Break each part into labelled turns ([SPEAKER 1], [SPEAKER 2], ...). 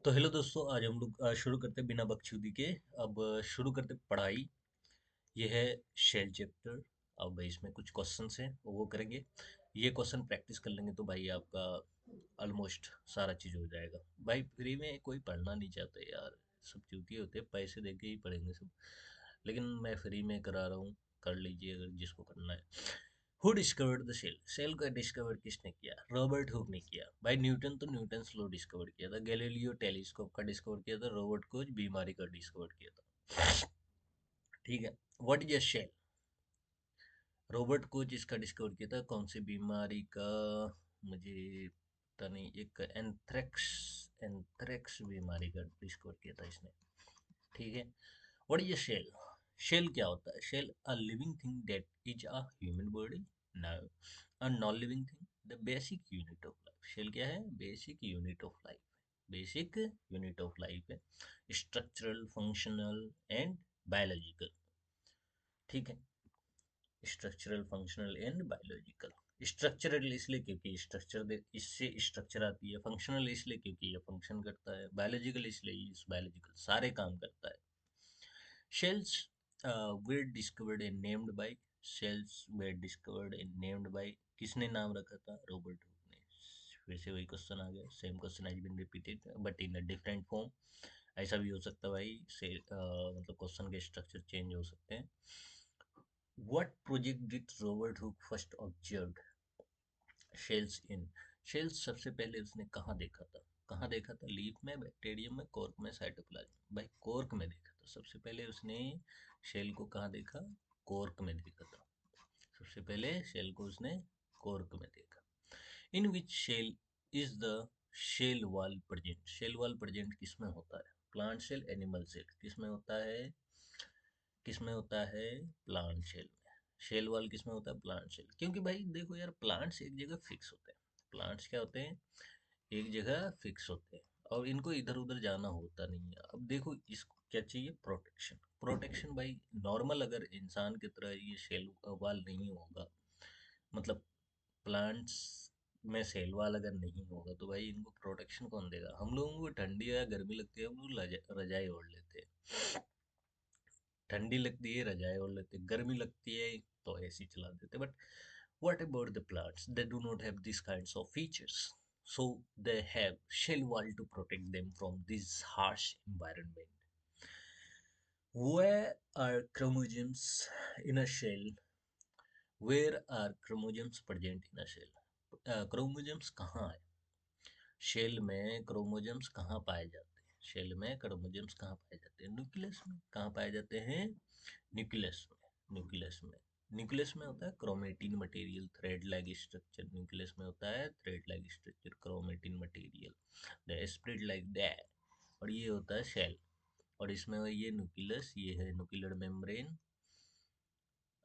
[SPEAKER 1] तो हेलो दोस्तों, आज हम लोग शुरू करते हैं बिना बकचोदी के। अब शुरू करते हैं पढ़ाई। ये है शेल चैप्टर। अब भाई इसमें कुछ क्वेश्चंस हैं वो करेंगे। ये क्वेश्चन प्रैक्टिस कर लेंगे तो भाई आपका ऑलमोस्ट सारा चीज़ हो जाएगा। भाई फ्री में कोई पढ़ना नहीं चाहता यार। सब चूतिए होते हैं, पैसे दे के ही पढ़ेंगे सब। लेकिन मैं फ्री में करा रहा हूँ, कर लीजिए अगर जिसको करना है। Who discovered the cell? Cell का डिस्कवर किसने किया? रॉबर्ट हुक ने किया। भाई न्यूटन तो न्यूटन लॉ डिस्कवर किया था। गैलीलियो टेलीस्कोप का डिस्कवर किया था। रॉबर्ट कोच बीमारी का डिस्कवर किया था। ठीक है। What is a cell? Robert Koch इसका डिस्कवर किया था। कौन सी बीमारी का? मुझे पता नहीं। एक एंथ्रेक्स, एंथ्रेक्स बीमारी का डिस्कवर किया था इसने। ठीक है। What is a cell? Cell क्या होता है? Cell a living thing that is a human body? No. A non living thing, the basic unit of life. Cell क्या है? Basic unit of life. Basic unit of life है। Structural, functional and biological. ठीक है। Structural, functional and biological. Structural इसलिए क्योंकि structure इससे structure आती है। फंक्शनल इसलिए क्योंकि ये फंक्शन करता है। बायोलॉजिकल इसलिए इस बायोलॉजिकल सारे काम करता है। Shells were discovered and named by. Shells were discovered and named by. किसने नाम रखा था? रॉबर्ट हुक ने। फिर से वही क्वेश्चन आ गया। Same question has been repeated but in a different form. ऐसा भी हो सकता है भाई से मतलब क्वेश्चन के स्ट्रक्चर चेंज हो सकते हैं। What project did Robert Hooke first observed cells in? Cells सबसे पहले उसने कहाँ देखा था? कहाँ देखा था? लीफ में, बैक्टीरियम में, कॉर्क में, साइटोप्लाज्म। भाई कॉर्क में देखा था सबसे पहले उसने। शेल को कहाँ देखा? कॉर्क में देखा था। सबसे पहले शेल को उसने कॉर्क में देखा। In which cell is the cell wall present? Cell wall present किसमें होता है? प्लांट सेल, एनिमल सेल, किसमें होता है? किसमें होता है? प्लांट सेल में। शेल वॉल किसमें होता है? Plant cell. क्योंकि भाई देखो यार, प्लांट्स एक जगह फिक्स होते हैं। प्लांट्स क्या होते हैं? एक जगह फिक्स होते हैं और इनको इधर उधर जाना होता नहीं है। अब देखो इसको क्या चाहिए? प्रोटेक्शन। प्रोटेक्शन भाई नॉर्मल अगर इंसान की तरह ये शेल वाल नहीं होगा, मतलब प्लांट्स में सेल वाल अगर नहीं होगा तो भाई इनको प्रोटेक्शन कौन देगा? हम लोगों को ठंडी या गर्मी लगती है, हम लोग रजाई ओढ़ लेते हैं। ठंडी लगती है रजाई ओढ़ लेते हैं, गर्मी लगती है तो एसी चला देते हैं। But what about the plants? They do not have these kinds of features. So they have shell wall to protect them from this harsh environment. Where are chromosomes in a shell? Where are chromosomes present in a shell? Chromosomes कहाँ है? Shell में chromosomes कहाँ पाए जाते हैं? Shell में chromosomes कहाँ पाए जाते हैं? न्यूक्लियस में। कहाँ पाए जाते हैं? न्यूक्लियस में। न्यूक्लियस में। न्यूक्लियस में होता है chromatin material, thread like structure. Nucleus में होता है thread like structure, chromatin material, the spread like that. और ये होता है शेल। और इसमें ये न्यूक्लियस, ये है न्यूक्लियर मेम्ब्रेन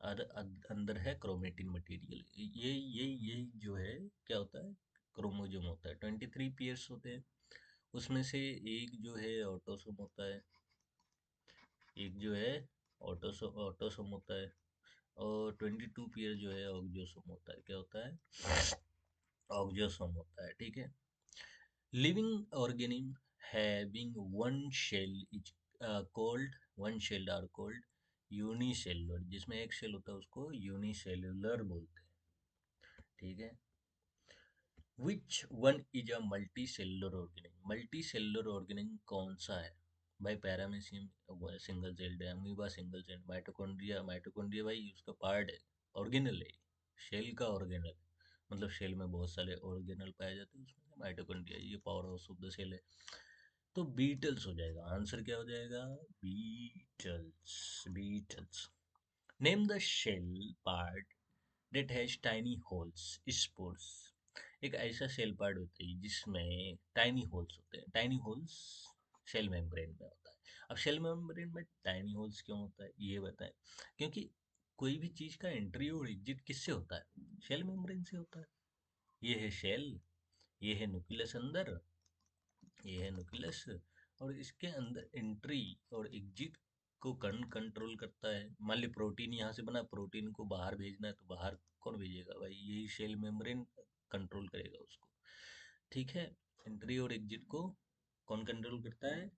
[SPEAKER 1] और अंदर है क्रोमेटिन मटेरियल। ये जो है क्या होता है? क्रोमोजोम होता है। 23 पेयर्स होते हैं। उसमें से एक जो है ऑटोसोम होता है। एक जो है ऑटोसोम होता है। और 22 पेयर जो है ऑक्सोसोम होता है। क्या होता है? ऑक्सोसोम होता है। ठीक है। Living organism having one shell is called, one shelled are called unicellular. जिसमें एक शेल होता है उसको यूनिसेलुलर बोलते हैं। ठीक है। Which one is a multi cellular organism? Multi cellular organism कौन सा है? भाई पैरामीशियम सिंगल सेल्ड है, amoeba single celled, mitochondria, mitochondria भाई उसका पार्ट है, ऑर्गेनल है, शेल का ऑर्गेनल है। मतलब शेल में बहुत सारे ऑर्गेनल पाए जाते हैं, उसमें से माइटोकॉन्ड्रिया ये power house of the cell है। तो बीटल्स हो जाएगा आंसर। क्या हो जाएगा? Beetles. Beetles. Name the shell part that has tiny holes, spores। एक ऐसा सेल पार्ट होता है जिसमें टाइनी होल्स होते हैं। टाइनी होल्स सेल मेम्ब्रेन में होता है। अब सेल मेम्ब्रेन में टाइनी होल्स क्यों होता है ये बताएं। क्योंकि कोई भी चीज का एंट्री और एग्जिट किससे होता है? सेल मेम्ब्रेन से होता है। ये है सेल, ये है न्यूक्लियस अंदर, ये है न्यूक्लियस। और इसके अंदर एंट्री और एग्जिट को कंट्रोल करता है। मान ली प्रोटीन यहाँ से बना, प्रोटीन को बाहर भेजना है तो बाहर कौन भेजेगा? भाई यही सेल मेम्ब्रेन कंट्रोल करेगा उसको। ठीक है। एंट्री और एग्जिट को कौन कंट्रोल करता है?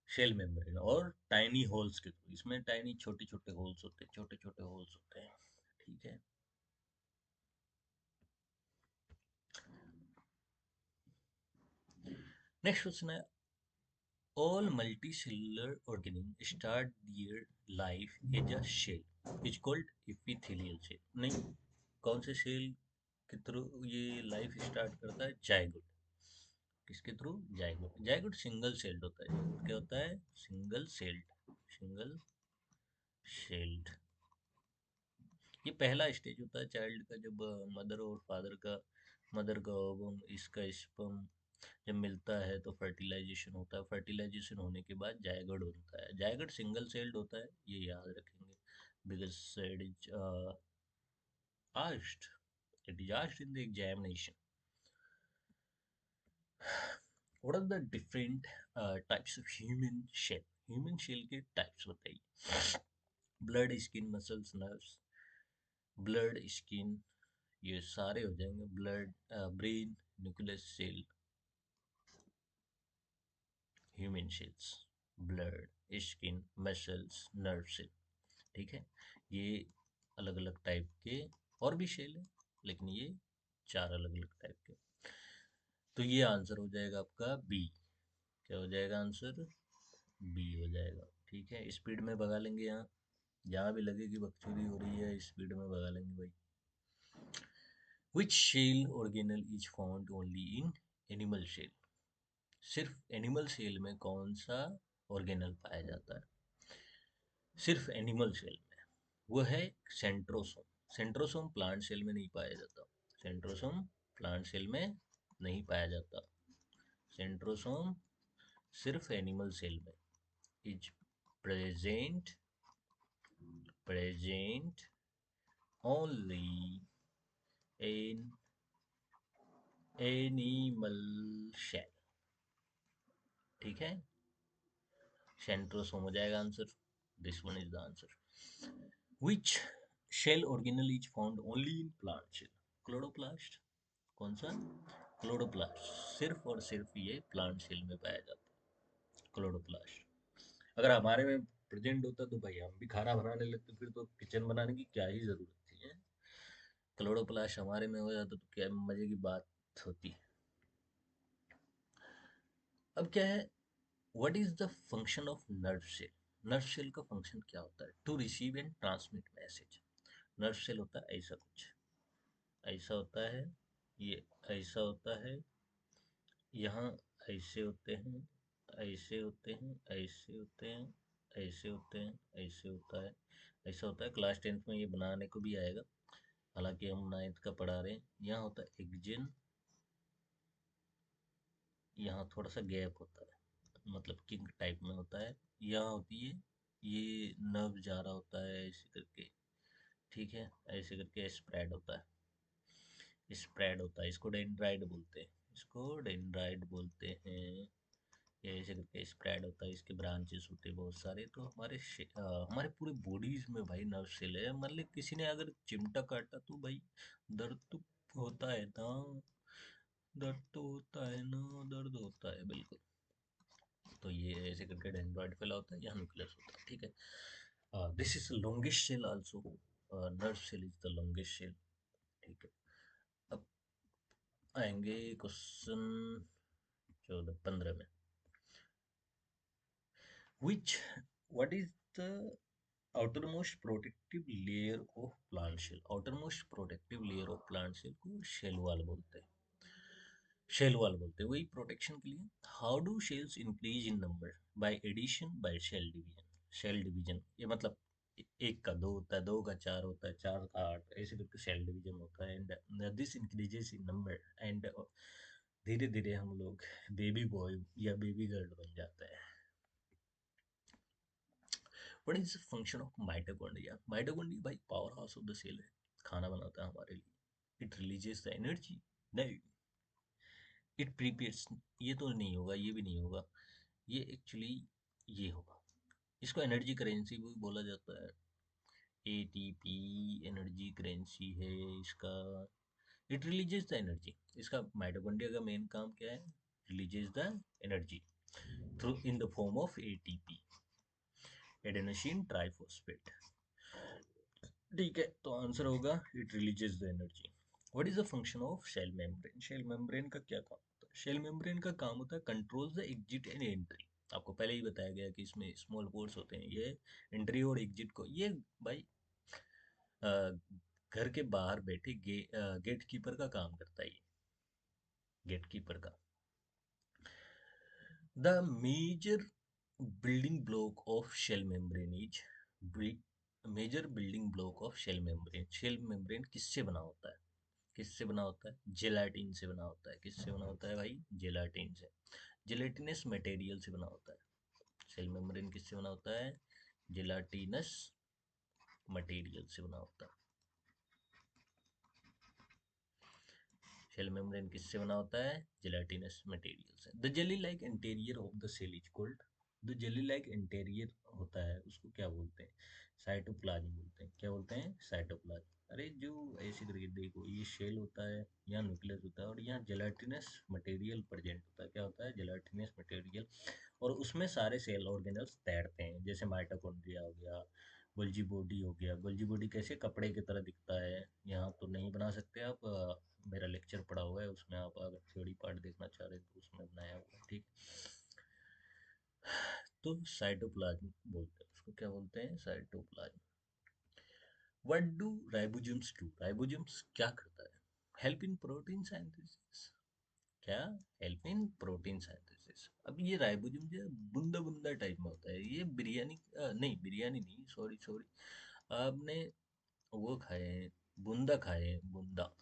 [SPEAKER 1] शेल मेम्ब्रेन और टाइनी होल्स के थ्रू। इसमें टाइनी छोटे छोटे होल्स होते हैं, छोटे छोटे होल्स होते हैं। ठीक है। नेक्स्ट क्वेश्चन है, all multicellular organism start their life as a shell is called epithelial shell. नहीं, कौन से शेल के थ्रू ये लाइफ स्टार्ट करता है? जायगोट। किसके through? Zygote. Zygote single celled होता है। क्या होता है? Single celled. Single celled. ये पहला स्टेज होता है चाइल्ड का, जब मदर और फादर का, मदर का ओवम, इसका स्पर्म जब मिलता है तो फर्टिलाइजेशन होता है। फर्टिलाइजेशन होने के बाद जायगोट बनता है। जायगोट सिंगल सेल्ड होता है, ये याद रखेंगे, because it is asked, it is asked in the examination. What are the different types of human shell? Human shell के types बताइए। Blood, skin, muscles, nerves. Blood, skin, ये सारे हो जाएंगे। Blood, brain, nucleus cell, human cells, blood, skin, muscles, nerve cell. ठीक है। ये अलग अलग टाइप के और भी सेल है, लेकिन ये चार अलग अलग टाइप के। तो ये आंसर हो जाएगा आपका बी। क्या हो जाएगा आंसर? बी हो जाएगा। ठीक है, स्पीड में भगा लेंगे यहाँ। जहाँ भी लगे कि बकचोदी हो रही है, स्पीड में भगा लेंगे भाई। Which shell organelle is found only in animal shell? सिर्फ एनिमल सेल में कौन सा ऑर्गेनल पाया जाता है? सिर्फ एनिमल सेल में। वो है सेंट्रोसोम। सेंट्रोसोम प्लांट सेल में नहीं पाया जाता। सेंट्रोसोम प्लांट सेल में नहीं पाया जाता। सेंट्रोसोम सिर्फ एनिमल सेल में is present, present only in animal cell. ठीक है, सेंट्रोसोम हो जाएगा answer. This one is the answer. Which shell organelle is found only in plant shell? Chloroplast. कौन सा? क्लोरोप्लास्ट। सिर्फ और सिर्फ ये प्लांट सेल में पाया जाता है, क्लोरोप्लास्ट। अगर हमारे में प्रेजेंट होता तो भाई हम भी खाना बनाने लगते, फिर तो किचन बनाने की क्या ही जरूरत थी है? क्लोरोप्लास्ट हमारे में हो जाता तो क्या मजे की बात होती। अब क्या है, what is the function of nerve cell? Nerve cell का फंक्शन क्या होता है? To receive and transmit message. Nerve cell होता है ऐसा कुछ, ऐसा होता है, ये ऐसा होता है, यहाँ ऐसे होते हैं, ऐसे होते हैं, ऐसे होते हैं, ऐसे होते हैं, ऐसे होता है, ऐसा होता है। क्लास 10th में ये बनाने को भी आएगा, हालांकि हम 9th का पढ़ा रहे हैं। यहाँ होता है एक्जिन, यहाँ थोड़ा सा गैप होता है, मतलब किंग टाइप में होता है। यहाँ होती है, ये नर्व जा रहा होता है ऐसे करके। ठीक है, ऐसे करके स्प्रेड होता है, स्प्रेड होता है। इसको डेंड्राइट बोलते हैं, इसको डेंड्राइट बोलते हैं। ये ऐसे करके स्प्रेड होता है, इसके ब्रांचेस होते हैं बहुत सारे। तो हमारे पूरे बॉडीज में भाई नर्व सेल है। मतलब किसी ने अगर चिमटा काटा तो भाई दर्द तो होता है ना, दर्द तो होता है ना, दर्द होता है बिल्कुल। तो ये ऐसे करके डेंड्राइट फैला होता है, यहाँ न्यूक्लियस होता है। ठीक है, this is longest cell also. Nerve cell is the longest cell. ठीक है, अब आएंगे क्वेश्चन 14 15 में। Which, what is the outermost protective layer of plant shell? outermost protective layer of plant shell को शेल वॉल बोलते हैं। शेल वॉल बोलते हैं वही प्रोटेक्शन के लिए। How do shells increase in number? By addition, by shell division. Shell division ये मतलब एक का दो होता है, दो का चार होता है, चार का आठ, ऐसे करके शेल डिवीजन होता है। And this increases in number and धीरे धीरे हम लोग बेबी बॉय या बेबी गर्ल बन जाते हैं। What is the function of mitochondria? Mitochondria भाई power house of the cell है, खाना बनाता है हमारे लिए। इट रिलीजेस द एनर्जी, नहीं, इट प्रिपेयर्स, ये तो नहीं होगा, ये भी नहीं होगा, ये एक्चुअली ये होगा। इसको एनर्जी करेंसी भी बोला जाता है, एटीपी एनर्जी करेंसी है इसका। It releases the energy. इसका माइटोकॉन्ड्रिया का मेन काम क्या है? Releases the energy. through in the form of ATP, adenosine triphosphate. ठीक है, तो आंसर होगा it releases the energy. What is the function of shell membrane? Shell membrane का क्या काम होता है? शेल मेम्ब्रेन का काम होता है control the exit and entry. आपको पहले ही बताया गया कि इसमें स्मॉल पोर्स होते हैं, ये एंट्री और एग्जिट को, ये भाई अ, घर के बाहर बैठे गेट कीपर का काम करता है ये, गेट कीपर का। The major building block of shell membrane is major building block of shell membrane. Shell membrane किससे बना होता है? किससे बना होता है? जेलाटिन से बना होता है। किससे बना होता है भाई? जेलाटिन से। जेलेटिनस मटेरियल से बना होता है। शेल मेम्ब्रेन किससे बना होता है? जेलाटिनस मटेरियल से बना होता है। शेल मेम्ब्रेन किससे बना होता है? जेलाटिनस मटेरियल से। The jelly like interior of the cell is called, the jelly like interior होता है उसको क्या बोलते हैं? साइटोप्लाज्म बोलते हैं। क्या बोलते हैं? साइटोप्लाज्म। अरे जो ऐसे करके देखो, ये शेल होता है, यहाँ न्यूक्लियस होता है, और यहाँ जेलाटिनस मटेरियल प्रेजेंट होता है। क्या होता है? Gelatinous material. और उसमें सारे सेल ऑर्गेनल्स तैरते हैं, जैसे माइटोकॉन्ड्रिया हो गया, गोल्जी बॉडी हो गया। गोल्जी बॉडी कैसे कपड़े की तरह दिखता है, यहाँ तो नहीं बना सकते आप, मेरा लेक्चर पड़ा हुआ है उसमें, आप अगर थ्योरी पार्ट देखना चाह रहे हैं तो उसमें बनाया हुआ है, ठीक। तो साइटोप्लाज्म बोलते हैं उसको, क्या बोलते हैं? Cytoplasm. What do ribosomes do? Ribosomes क्या करता है? Help in protein synthesis. क्या? Help in protein synthesis. अब ये राइबोसोम जो है बुंदा बुंदा टाइप में होता है, ये बिरयानी नहीं, बिरयानी नहीं, सॉरी सॉरी, आपने वो खाए हैं, बूंदा खाए हैं, बूंदा।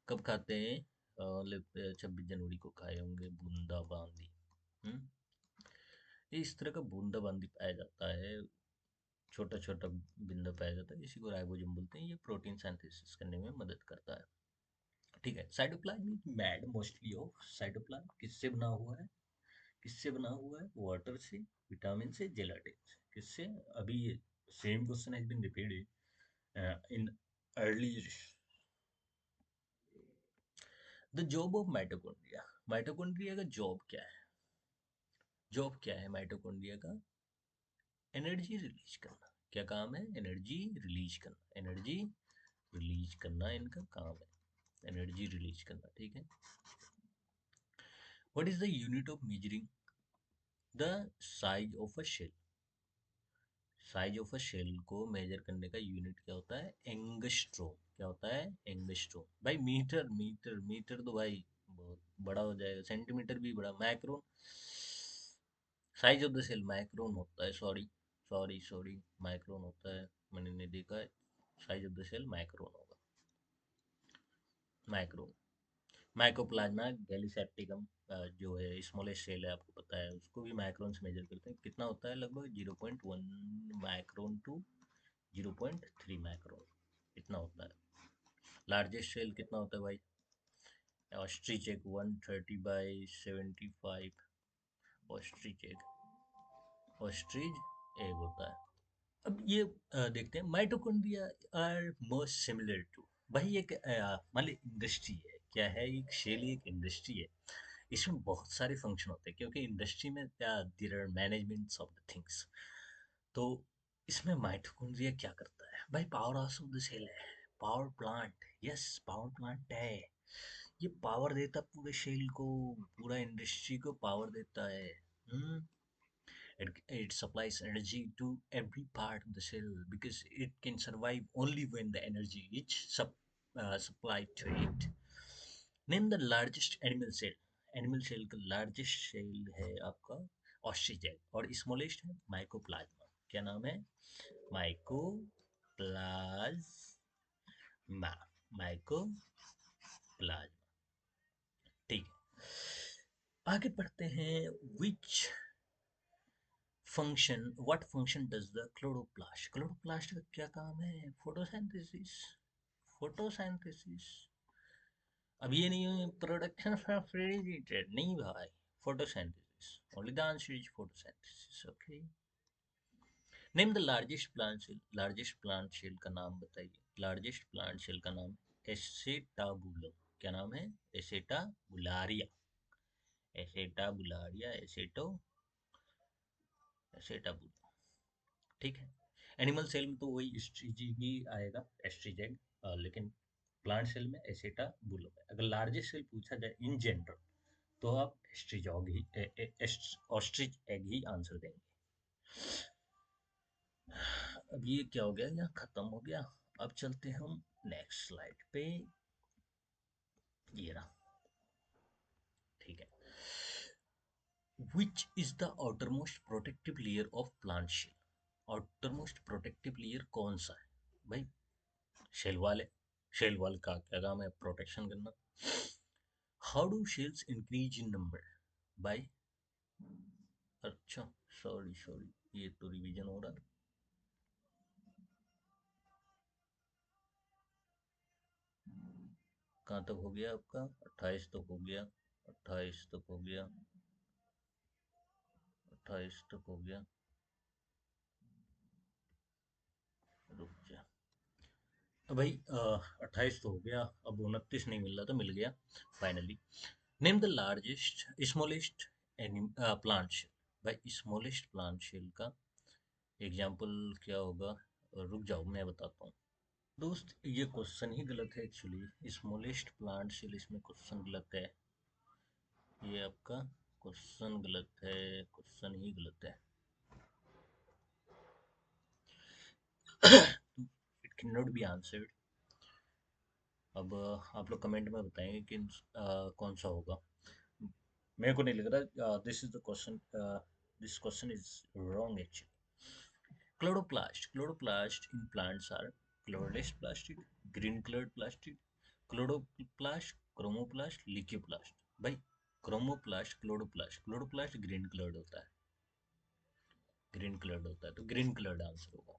[SPEAKER 1] कब खाते हैं? मतलब 26 जनवरी को खाए होंगे बूंदा बांदी। हम्म, ये इस तरह का बूंदा बांदी पाया जाता है, छोटा छोटा बिंदु पाया जाता है, इसी को राइबोसोम बोलते हैं। ये प्रोटीन सिंथेसिस करने में मदद करता है। ठीक है, cytoplasm is made mostly of, cytoplasm किससे बना हुआ है? किससे बना हुआ है? वाटर से, विटामिन से, जेलाटिन से। किससे? अभी ये same question has been repeated in early. The job of mitochondria, mitochondria का जॉब क्या है? जॉब क्या है माइटोकॉन्ड्रिया का? एनर्जी रिलीज करना। क्या काम है? एनर्जी रिलीज करना। एनर्जी रिलीज करना इनका काम है, एनर्जी रिलीज करना, ठीक है। What is the unit of measuring the size of a shell? Size of a shell को मेजर करने का यूनिट क्या होता है? एंगस्ट्रोम। क्या होता है? एंगस्ट्रोम। भाई मीटर, मीटर मीटर तो भाई बहुत बड़ा हो जाएगा, सेंटीमीटर भी बड़ा। Micron, size of the cell micron होता है, सॉरी सॉरी सॉरी, माइक्रोन होता है, मैंने नहीं देखा है। Size of the cell micron होगा, माइक्रोन। माइकोप्लाज्मा गैलीसेप्टिकम जो है स्मॉलेस्ट सेल है, आपको पता है, उसको भी माइक्रोन से मेजर करते हैं। कितना होता है? लगभग 0.1 माइक्रोन टू 0.3 माइक्रोन, इतना होता है। लार्जेस्ट सेल कितना होता है भाई? Ostrich egg 130/75, ostrich egg, ostrich egg होता है। अब ये देखते हैं, mitochondria are most similar to, भाई एक मान ली इंडस्ट्री है, क्या है? एक शेल एक इंडस्ट्री है, इसमें बहुत सारे फंक्शन होते हैं, क्योंकि इंडस्ट्री में क्या, there are managements of the things. तो इसमें माइटोकॉन्ड्रिया क्या करता है भाई? Power house of the cell है, power plant, yes power plant है। ये पावर देता पूरे सेल को, पूरा इंडस्ट्री को पावर देता है। हम्म, it supplies energy to every part of the cell because it can survive only when the energy is supplied to it. Name the largest animal cell. Animal cell का largest cell है आपका ostrich egg, और smallest है Mycoplasma. क्या नाम है? Mycoplasma, mycoplasma, ठीक है। आगे बढ़ते हैं। Which function, what function does the chloroplast, chloroplast का क्या काम है? Photosynthesis, photosynthesis. अब ये नहीं है प्रोडक्शन ऑफ रेडिएटेड, नहीं भाई, photosynthesis, only the answer is photosynthesis, okay. Name the largest plant cell, largest plant cell का नाम बताइए। लार्जेस्ट प्लांट सेल का नाम एसेटाबुलम। क्या नाम है? एसेटाबुलारिया, एसेटाबुलारिया, एसेटो एसेटा बुलो, ठीक है। एनिमल सेल में तो वही एस्ट्रिजी ही आएगा, एस्ट्रिजेड, लेकिन प्लांट सेल में एसेटा बुलो है। अगर लार्जेस्ट सेल पूछा जाए इन जनरल तो आप एस्ट्रिजॉग ही ऑस्ट्रिच एग ही आंसर देंगे। अब ये क्या हो गया, यहाँ खत्म हो गया। अब चलते हैं हम नेक्स्ट स्लाइड पे। ये रहा, ठीक है। Which is the outermost protective layer of plant shell? Outermost protective layer कौन सा है भाई? शेल वाल है। शेल वाल का क्या काम है? प्रोटेक्शन करना। How do shells increase in number? By, अच्छा, सॉरी सॉरी, ये तो रिवीजन हो रहा है। कहाँ तक हो गया आपका? 28 तक हो गया, 28 तक हो गया, 28 तक हो गया। रुक जा। भाई 28 तो हो गया, अब 29 नहीं मिल रहा था, मिल गया finally. Name the largest smallest plant cell. भाई स्मॉलेस्ट प्लांट शेल का एग्जाम्पल क्या होगा? रुक जाओ मैं बताता हूँ। दोस्त ये क्वेश्चन ही गलत है एक्चुअली, स्मॉलेस्ट प्लांट शेल इसमें क्वेश्चन गलत है। ये आपका क्वेश्चन गलत है, क्वेश्चन ही गलत है। It can not be answered. अब आप लोग कमेंट में बताएंगे कि कौन सा होगा। मेरे को नहीं लग रहा। This is the question, this question is wrong actually. Chloroplast, chloroplast in plants are colourless plastid, green coloured plastid, chloroplast, chromoplast, leucoplast. भाई chromoplast, chloroplast, chloroplast green coloured होता है, ग्रीन कलर्ड होता है, तो ग्रीन कलर्ड आंसर होगा।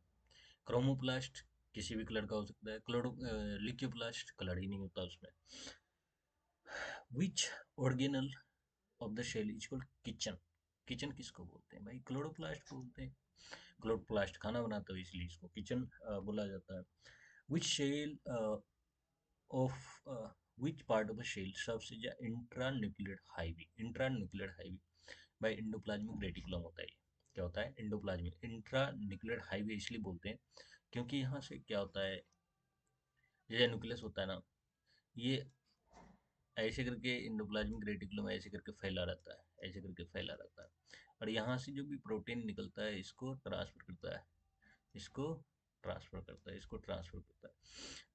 [SPEAKER 1] Chromoplast किसी भी colour का हो सकता है, क्लोरो लिक्योप्लास्ट कलर ही नहीं होता उसमें। Which organelle of the cell is called kitchen? Kitchen किसको बोलते हैं भाई? क्लोरोप्लास्ट बोलते हैं। क्लोरोप्लास्ट खाना बनाता है इसलिए इसको किचन बोला जाता है। विच shell of which part of the shell serves as a intranuclear highway? Intranuclear highway भाई इंडोप्लाज्मिक रेटिकुलम होता है ये। क्या होता है? इंडोप्लाज्मिक इंट्रान्यूक्लियर हाईवे इसलिए बोलते हैं क्योंकि यहाँ से क्या होता है, ये न्यूक्लियस होता है ना, ये ऐसे करके इंडोप्लाज्मिक रेटिकुलम ऐसे करके फैला रहता है, ऐसे करके फैला रहता है, और यहाँ से जो भी प्रोटीन निकलता है इसको ट्रांसफर करता है, इसको ट्रांसफर करता है, इसको ट्रांसफर करता है।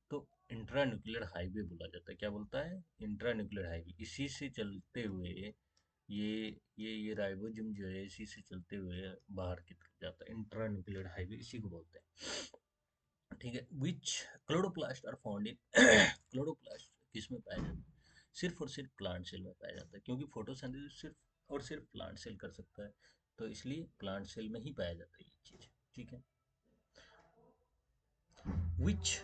[SPEAKER 1] तो इंट्रा न्यूक्लियर हाईवे बोला जाता है। क्या बोलता है? Intra nuclear highway. इसी से चलते हुए ये राइबोसोम जो है इसी से चलते हुए बाहर की तरफ जाता है। इंट्रा न्यूक्लियर हाईवे इसी को बोलते हैं, ठीक है। Which chloroplast are found in chloroplast किस में पाया जाता है? सिर्फ और सिर्फ प्लांट सेल में पाया जाता है, क्योंकि फोटोसिंथेसिस सिर्फ और सिर्फ प्लांट सेल कर सकता है, तो इसलिए प्लांट सेल में ही पाया जाता है ये चीज, ठीक है। Which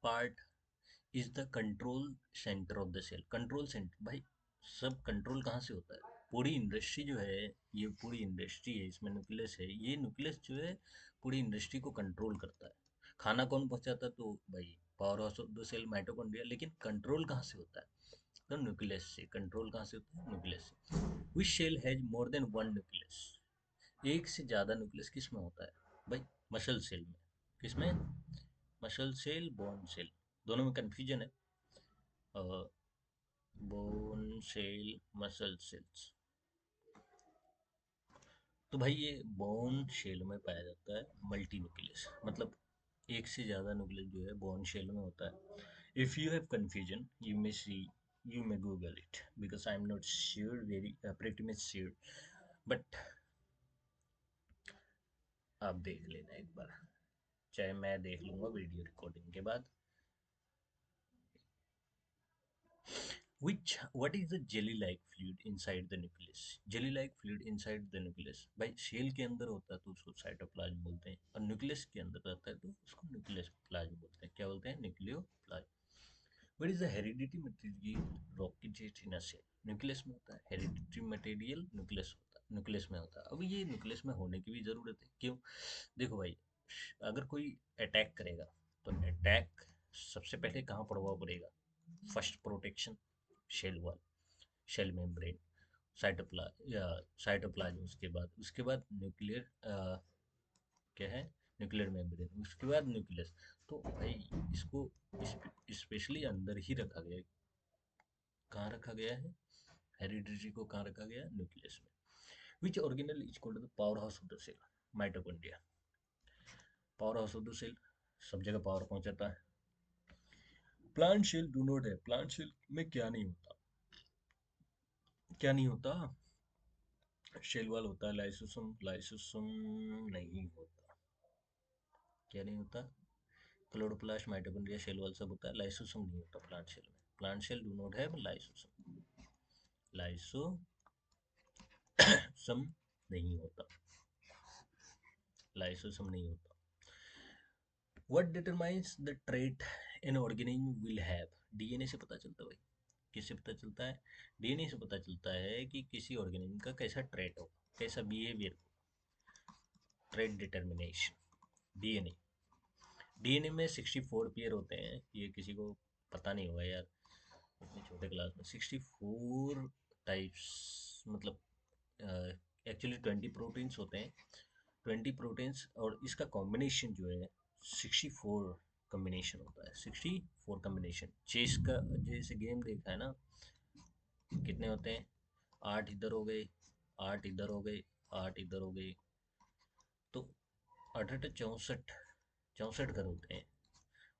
[SPEAKER 1] part is the control centre of the cell? Control centre भाई, सब कंट्रोल कहाँ से होता है? पूरी इंडस्ट्री जो है, ये पूरी इंडस्ट्री है, इसमें न्यूक्लियस है, ये न्यूक्लियस जो है पूरी इंडस्ट्री को कंट्रोल करता है। खाना कौन पहुंचाता है? तो भाई power house of the cell mitochondria, लेकिन कंट्रोल कहाँ से होता है? तो न्यूक्लियस से। कंट्रोल कहाँ से होता है? न्यूक्लियस से। Which cell has more than one nucleus? एक से ज्यादा न्यूक्लियस किस में होता है भाई? मसल सेल में। किसमें? मसल सेल, बोन सेल, दोनों में कंफ्यूजन है। बोन सेल, मसल सेल्स, तो भाई ये बोन शेल में पाया जाता है मल्टी न्यूक्लियस, मतलब एक से ज्यादा न्यूक्लियस जो है बोन शेल में होता है। If you have confusion you may see, you may Google it, because I am not sure, very pretty much sure, but आप देख लेना एक बार, चाहे मैं देख लूंगा वीडियो रिकॉर्डिंग के बाद। Which what is the jelly like fluid inside the nucleus? Jelly like fluid inside the nucleus भाई शेल के अंदर होता है तो उसको साइटोप्लाज्म बोलते हैं, और न्यूक्लियस के अंदर रहता है तो उसको न्यूक्लियस प्लाज्म बोलते हैं। क्या बोलते हैं? Nucleoplasm. What is the hereditary material located in a cell? Nucleus में होता है हेरिडिटरी मटेरियल, न्यूक्लियस होता है, न्यूक्लियस में होता है। अब ये न्यूक्लियस में होने की भी जरूरत है, क्यों? देखो भाई, अगर कोई अटैक करेगा तो अटैक सबसे पहले कहाँ प्रभाव पड़ेगा? First protection, cell wall, cell membrane, cytoplasm या साइटोप्लाज्म, उसके बाद न्यूक्लियर क्या है, न्यूक्लियर मेम्ब्रेन, उसके बाद न्यूक्लियस। तो भाई इसको स्पेशली अंदर ही रखा गया है। कहाँ रखा गया है, हेरिडिटी को कहाँ रखा गया है, न्यूक्लियस में। Which organelle is called the power house of the cell, mitochondria. Power house of the cell, सब जगह पावर पहुंचाता है। Plant cell do not have, plant cell में क्या नहीं होता, क्या नहीं होता, शेल वॉल होता है, लाइसोसोम, लाइसोसोम नहीं होता। क्या नहीं होता, क्लोरोप्लास्ट, माइटोकॉन्ड्रिया, शेल वॉल सब होता है, लाइसोसोम नहीं होता प्लांट सेल में। Plant cell do not have lysosome, lysosome नहीं होता, लाइसोसोम नहीं होता। What determines the trait an organism will have, DNA से पता चलता है भाई। किससे पता चलता है, डीएनए से पता चलता है कि किसी ऑर्गेनिज्म का कैसा ट्रेट होगा, कैसा behaviour, trait determination, DNA. DNA में 64 पेयर होते हैं, ये किसी को पता नहीं होगा यार, इतने छोटे क्लास में 64 टाइप्स, मतलब एक्चुअली 20 प्रोटीन्स होते हैं, 20 प्रोटीन्स, और इसका कॉम्बिनेशन जो है 64 कॉम्बिनेशन होता है, 64 कॉम्बिनेशन। चेस का जैसे गेम देखा है ना, कितने होते हैं, 8 इधर हो गए, 8 इधर हो गए, 8 इधर हो गए, तो 8 64, 64 घर होते हैं।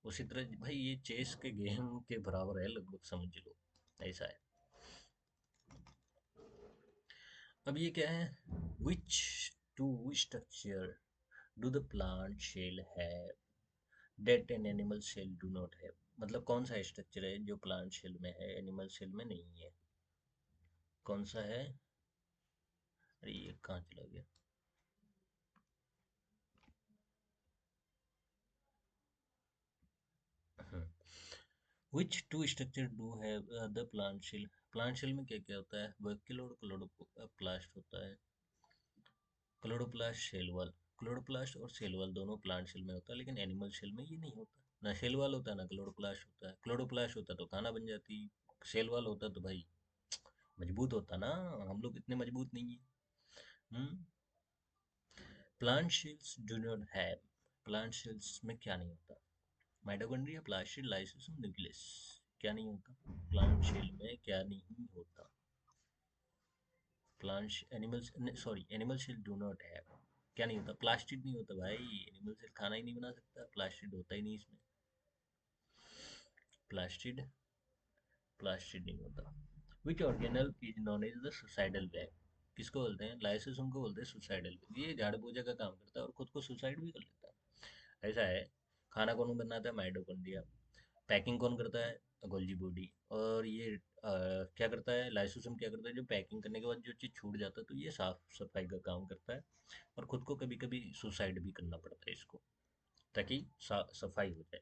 [SPEAKER 1] उसी तरह भाई ये चेस के गेम के बराबर है लगभग, समझ लो ऐसा है। अब ये क्या है, which two structure do the plant cell have that an animal cell do not have, मतलब कौन सा स्ट्रक्चर है जो प्लांट शेल में है, एनिमल शेल में नहीं है, कौन सा है। अरे ये कहाँ चला गया, which two structure do have the plant cell, plant cell में क्या क्या होता है, वर्किल और क्लोरोप्लास्ट होता है, क्लोरोप्लास्ट शेल वॉल, क्लोरोप्लास्ट और सेल वॉल दोनों प्लांट सेल में होता है, लेकिन एनिमल सेल में ये नहीं होता, ना सेल वॉल होता है ना क्लोरोप्लास्ट होता है। क्लोरोप्लास्ट होता तो खाना बन जाती, सेल वॉल होता तो भाई मजबूत होता ना, हम लोग इतने मजबूत नहीं है। Hmm, plant cells do not have, plant cells में क्या नहीं होता, माइटोकॉन्ड्रिया, प्लास्टिड, लाइसोसोम, न्यूक्लियस। क्या नहीं होता, प्लांट सेल में क्या नहीं होता, plants, animals, sorry animal cell do not have, क्या नहीं होता, प्लास्टिड नहीं होता भाई, एनिमल सेल खाना ही नहीं बना सकता, प्लास्टिड होता ही नहीं इसमें, प्लास्टिड, प्लास्टिड नहीं होता। Which organelle is known as the suicidal bag, किसको बोलते हैं, लाइसोसोम को बोलते हैं सुसाइडल बैग, ये झाड़ पूजा का काम करता है और खुद को सुसाइड भी कर लेता है, ऐसा है। खाना कौन बनाता है, माइटोकॉन्ड्रिया। पैकिंग कौन करता है, गोल्जी बॉडी। और ये क्या करता है, लाइसोसोम क्या करता है, जो पैकिंग करने के बाद जो चीज़ छूट जाता है तो ये साफ सफाई का काम करता है, और खुद को कभी कभी सुसाइड भी करना पड़ता है इसको, ताकि सफाई हो जाए।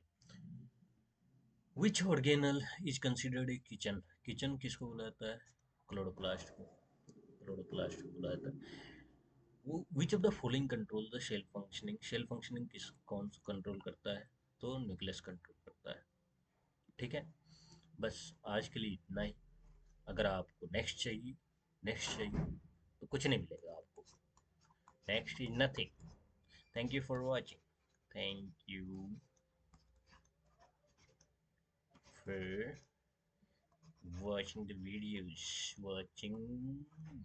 [SPEAKER 1] विच organelle is considered a kitchen, kitchen किसको बुलाता है, क्लोरोप्लास्ट को, क्लोरोप्लास्ट को बुलाता है। वो which of the following control the cell functioning, cell functioning किस कौन कंट्रोल करता है, तो न्यूक्लियस कंट्रोल करता है। ठीक है, बस आज के लिए इतना ही। अगर आपको नेक्स्ट चाहिए, नेक्स्ट चाहिए तो कुछ नहीं मिलेगा आपको, next is nothing. Thank you for watching, thank you for watching the videos, watching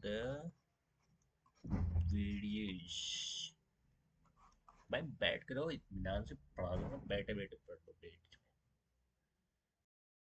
[SPEAKER 1] the videos। भाई बैठ कर रहो, इत्मीनान से पढ़ा दो ना, बैठे बैठे पढ़ लो, बैठ